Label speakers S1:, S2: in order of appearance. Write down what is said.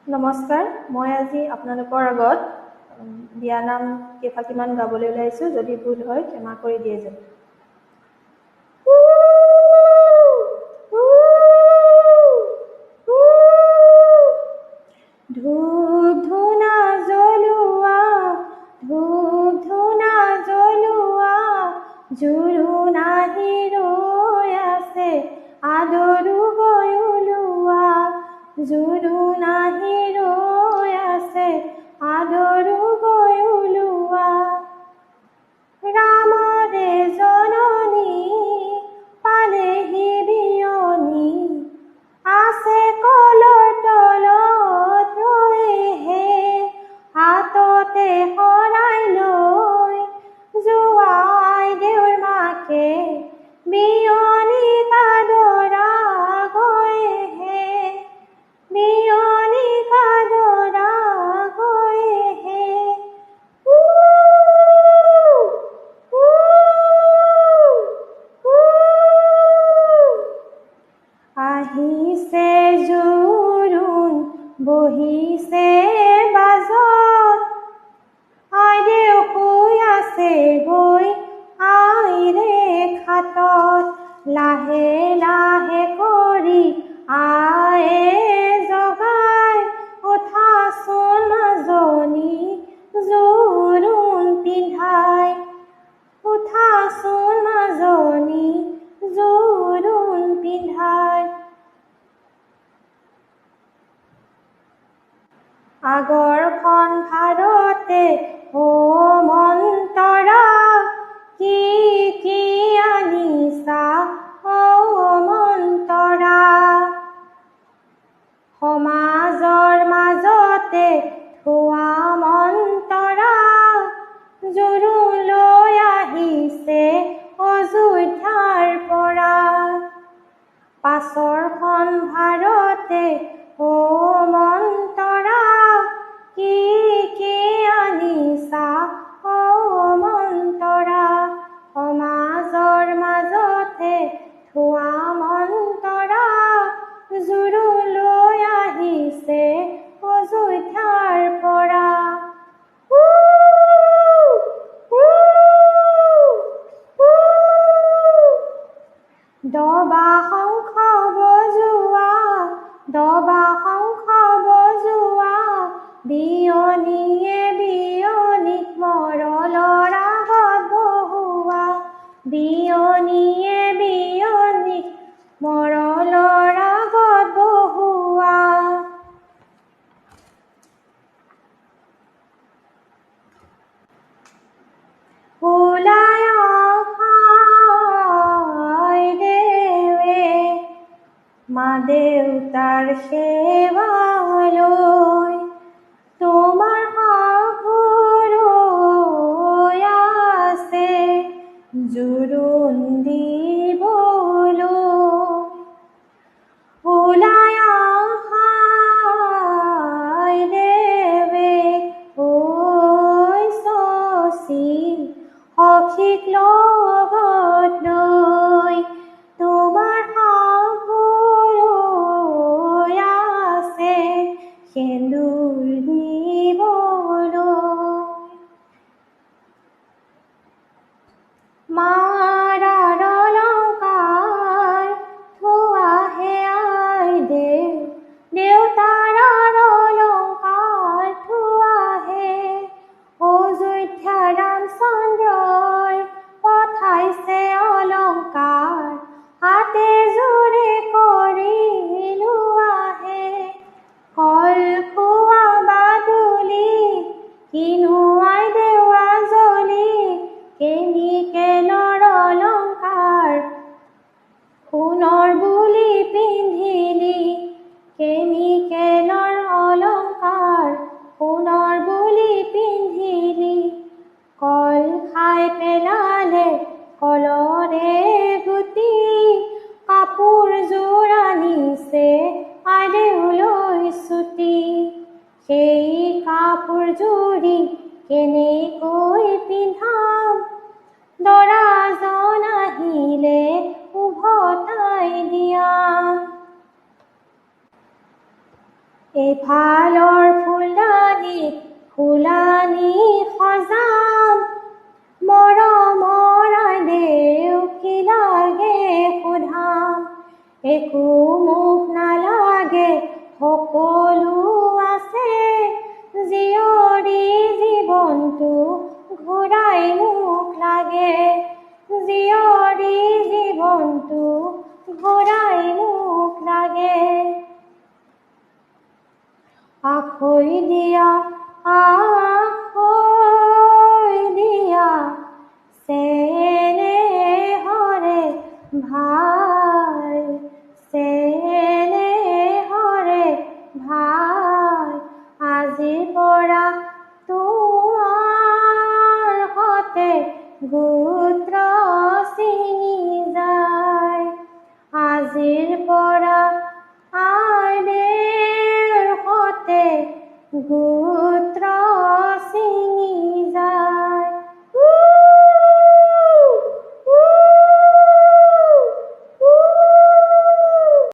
S1: নমস্কাৰ, মই আজি আপোনালোকৰ আগত বিয়ানাম কেইফাঁকিমান গাবলৈ ওলাইছোঁ। যদি ভুল হয় ক্ষমা কৰি দিয়ে যেন। ধূপ ধূনা জ্বলোৱা, ধূপ ধূনা জ্বলোৱা, জোৰোণ আহি ৰৈ আছে, আদৰো গৈ ওলোৱা, জোৰোণ আহি ৰৈ আছে, আদৰো গৈ ওলোৱা। ৰামৰে জননী পালেহি বিয়নী, আছে কলৰ তলত ৰৈ হে, হাততে শৰাই লৈ জোৱাই দেউৰ মাকে বিয়নী কাদৰা গৈ হে, বিয়নী কাদৰা গৈ হে। আহিছে জোৰোণ বহিছে বাজত, আইদেউ শুই আছে গৈ আইৰে খাটত, লাহে লাহে কৰি আয়ে জগাই, উঠাচোন মাজনী জোৰোণ পিন্ধাই, উঠাচোন মাজনী জোৰোণ পিন্ধাই। আগৰখন ভাৰতে অ মন্তৰা, কি কি আনিছা অ মন্তৰা, সমাজৰ মাজতে থোৱা মন্তৰা, জোৰোণ লৈ আহিছে অযোধ্যাৰ পৰা। পাছৰখন ভাৰতে অ মন্তৰা, কি কি আনিছা অ মন্তৰা, সমাজৰ মাজতে থোৱা মন্তৰা, জোৰোণ লৈ আহিছে অযোধ্যাৰ পৰা। দবা শংখ বজোৱা, দবা শংখ বজোৱা, বিয়নীয়ে বিয়নীক মৰলৰ আগত বহোৱা, বিয়নীয়ে বিয়নীক মৰলৰ আগত বহোৱা। ওলাই অহা আইদেৱে মা দেউতাৰ সেৱা লৈ, তোমাৰ শাহুৰৈ আছে জোৰোণ দিবলৈ। ওলাই অহা আইদেৱে ঐ শশী সখীক লগত লৈ, তোমাৰ শাহুৰৈ আছে সেন্দুৰ দিবলৈ। মাৰাৰ অলংকাৰ থোৱাহে আইদেউ, দেউতাৰ অলংকাৰ থোৱাহে, অযোধ্যা ৰামচন্দ্ৰই পঠাইছে অলংকাৰ, হাতে জোৰে কৰি লোৱাহে, কল খোৱা বাদুলি কিনো আইদেউ আজলি, কেনিকেলৰ অলংকাৰ সোণৰ বুলি পিন্ধিলি, কেনিকেলৰ অলংকাৰ সোণৰ বুলি পিন্ধিলি, কল খাই পেলালে কলৰে গুটি, কাপোৰযোৰ আনিছে আইদেউলৈ ছুটি, সেই কাপোৰযোৰি কেনেকৈ পিন্ধাম, দৰাজন আহিলে উভতাই দিয়াম। এফালৰ ফুলদানিত ফুলানি সজাম, মৰমৰ দেও কি লাগে সোধাম, একো মোক নালাগে সকলো আছে, জীয়ৰী জীৱনটো ঘূৰাই মোক লাগে, জীয়ৰী জীৱনটো ঘূৰাই মোক লাগে। আখৈ দিয়া চেনেহৰে ভাই, চেনেহৰে ভাই, আজিৰ পৰা তোমাৰ সতে গোত্ৰ ছিঙি যায়, আজিৰ পৰা আইদেৰ সতে